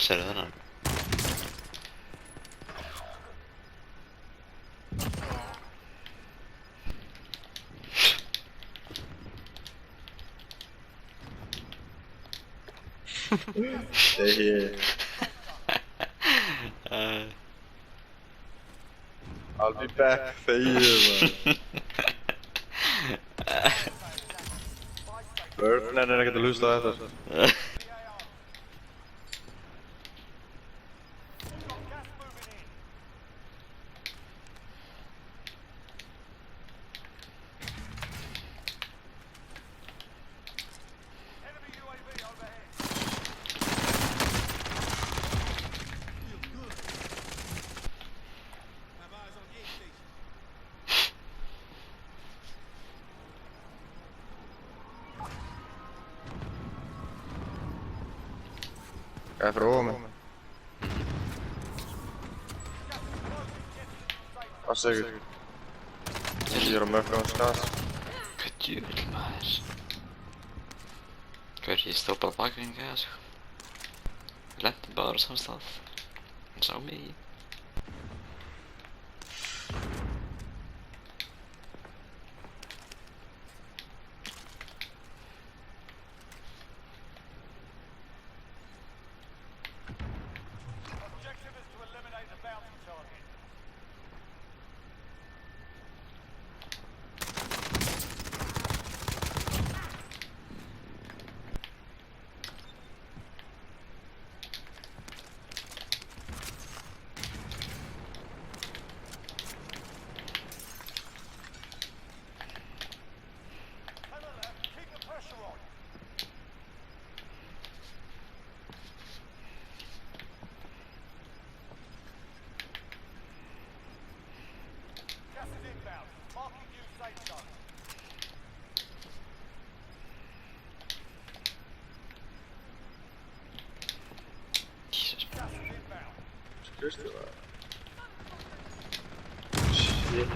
Serðu þennan? Þegið. I'll be back, þegið maður. Birdman er ekkert að hlusta á þetta. Hvað er fyrir ofan mig? Passa ykkur. Ég er á mökka á stað. Hvað djúvill maður? Hvað er ég stóð bara bakringa eða sko? Við lentum bara á sama stað. Hann sá mig í. Skristu það? Shit.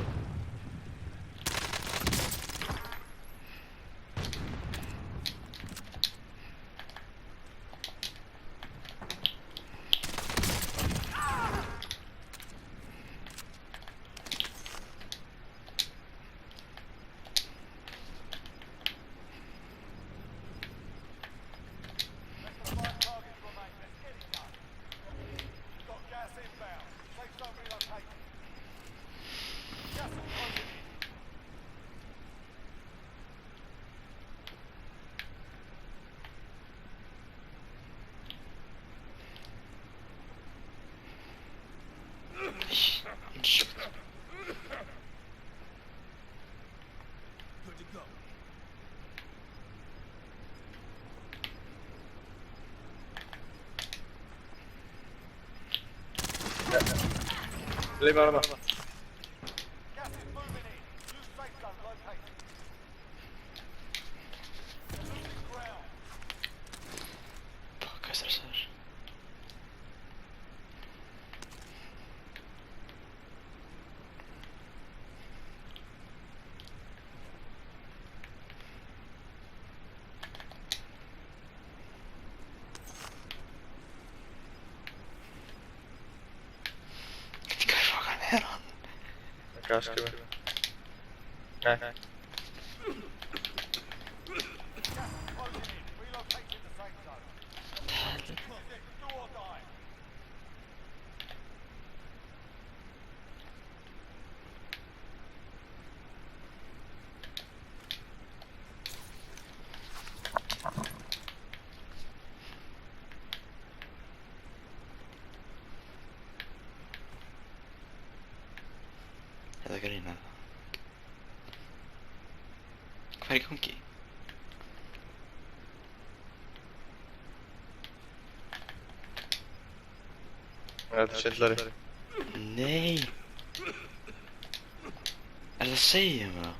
Leave me out. Fuck, hvað er stressaður? Hvað fokkan er hann? Gaskjöfum. Nei. Eða grína það? Hvað er í gangi? Þetta er svindlari. Nei! Er það að segja mér það?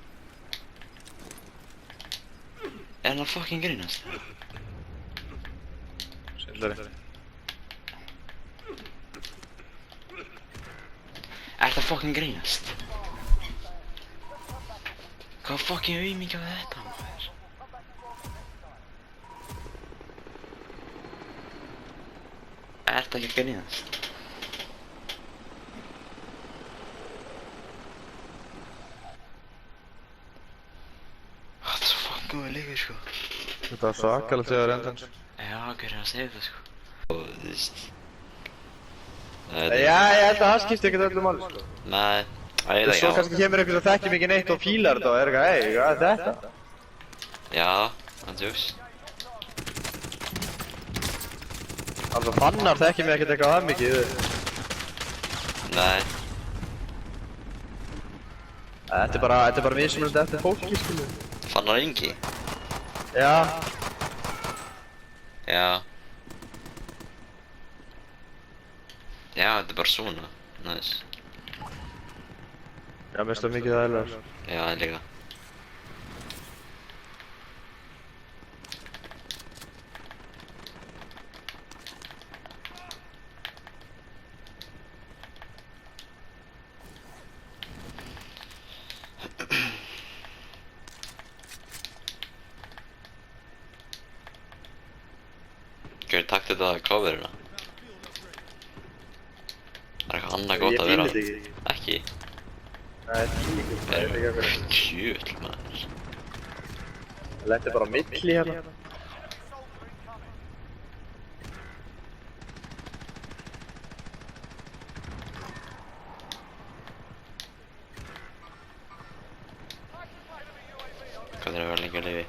Er hann að fucking grínast? Svindlari. Er það fucking grínast? Hvað fucking auðmíkja við þetta maður? Ertu ekki að grínast? Það er svo fucking góð leikur sko. Þetta var svakalega þegar endans. Já, hver er að segja það sko? Og þú veist. Já, ég held að það skipti ekkert öllu máli sko. Nei, það er það Svo kannski kemur einhvers að þekkja mikið neitt og fílar þetta og er eitthvað, ei, hvað er þetta? Já, hann tjóks. Alveg fannar þekkja mig ekkert eitthvað það mikið. Nei. Þetta er bara mismunandi eftir fólki, skilu. Fannar Ingi? Já. Já. Já, þetta er bara svona. Nice. Já, mér stóð mikið aðeinslega. Já, líka. Gauður, takk þetta að coverina. Það er eitthvað annað gott að vera. Ég fíla þetta Ekki? Nei, þetta er ekki. Það er eitthvað tjöl, maður. Þetta er bara á milli hérna. Hvað er að vera lengi að lifi?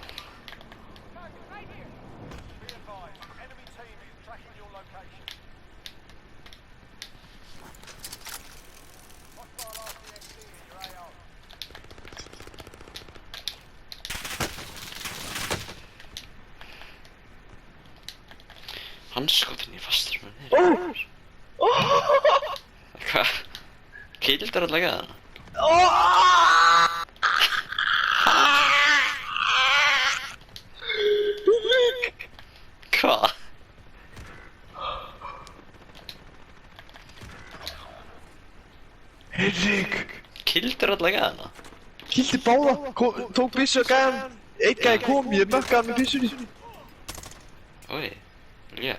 Handskotin í fastur með þér. Hvað? Kildar allavega hana? Hvað? Henrik! Kildar allavega hana? Kildi báða, tók byssu og gæðan. Eitt gæði kom, ég mökkaði hann með byssunni. Oi, yeah.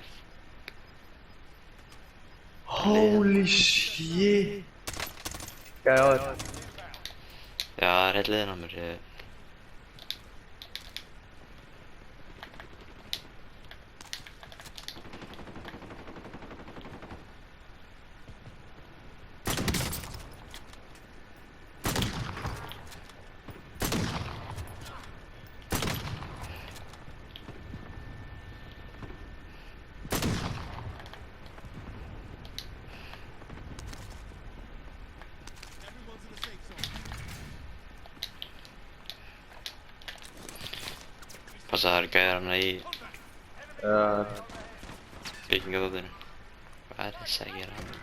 Holy shit. Gæði á þér. Já, það er heill liðin á mér. Passa það eru gæðar hana í byggingaðóttinu. Hvað er þess að gera hana?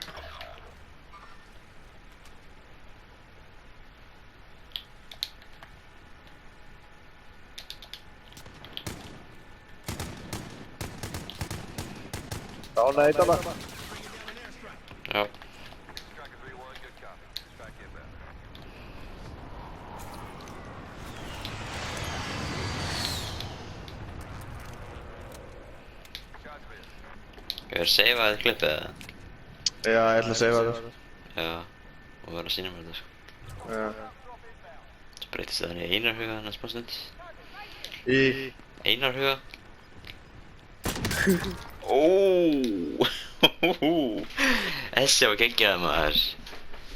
Dánaði eitt hana. Já. Hefur seifaðið klippið eða? Já, ég ætla að segja það. Já, og verður að sína mér þetta sko. Já. Svo breytist það hann í einarhuga hann að smá stund. Í? Einarhuga. Óóóó. Þessi var geggjaður maður.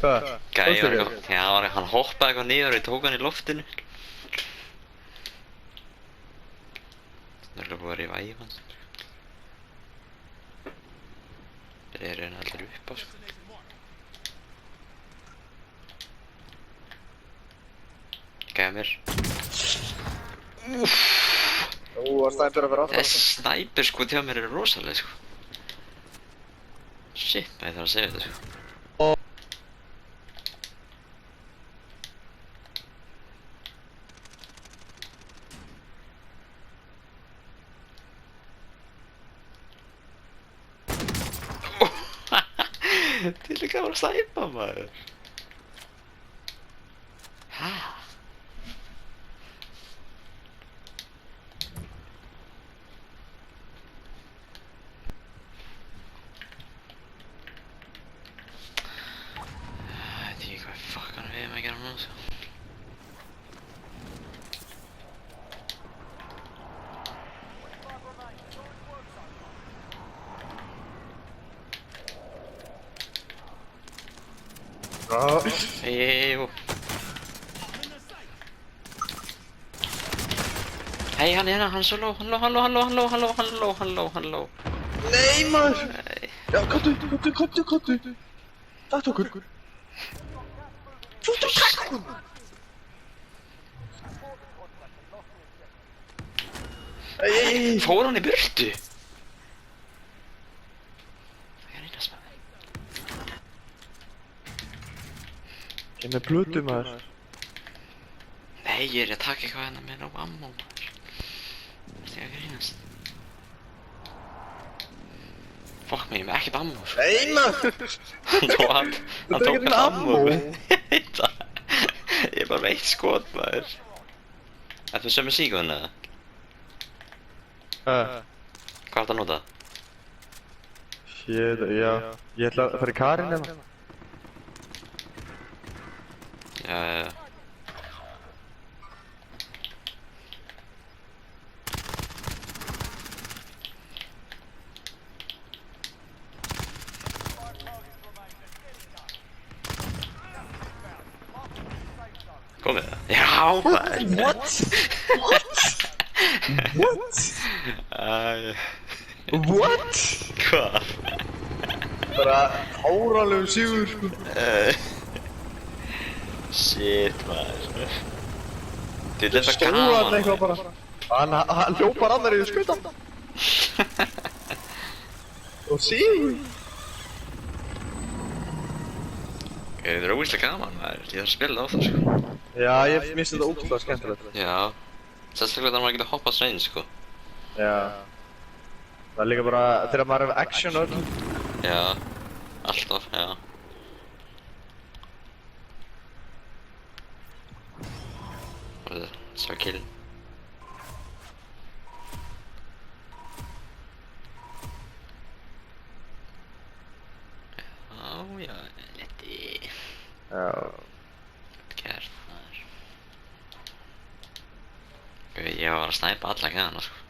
Hvað? Gæi var eitthvað, já hann hoppaði eitthvað niður og ég tók hann í loftinu. Það er alveg búið að rífa í hann. Þeir eru hérna allir upp á sko. Gæði mér. Úff. Var snæpir að vera aftan. Þessi snæpir sko til mér eru rosalega sko. Shit, maður þarf að segja þetta sko. Til líka að vera að snæpa maður. Hæ? Jú. Hei, hann er hérna, hann er svo low, halló. Nei maður! Nei. Já, komdu! Takk okkur! Takk okkur! Ei! Fór hann í burtu? Ég er að spara. Ég er með blötu maður. Nei, ég er að taka eitthvað hérna með nóg ammo, maður. Þetta er að grínast. Fuck mig, ég er með ekkert ammo, sko. Nei maður! Hann tók Þetta er allt ekki ammo. ammo. Ég er bara með eitt skot, maður. Ertu með sömu sígun, eða? Hvað ertu að nota? Shit, já. Ég ætla að fara í Karin hérna. Já. Komið það? Já, maður. What? What? Hvað? Bara áralegum sigur sko. Shit, maður. Þú leta Stóran gaman, eitthvað bara. Hann hljópar annar í skauta. Og sigur. Þetta er ógeðslega gaman, maður. Ég þarf að spila á það, sko. Já, ég minnst þetta ótrúlega skemmtilegt. Já. Sérstaklega þegar maður getur hoppað svein, sko. Já. Það er líka bara þegar maður er action öll. Já. Alltaf, já. Svo kill. Já, leti. Já. Kært, maður. Ég var að snæpa alla gana, sko.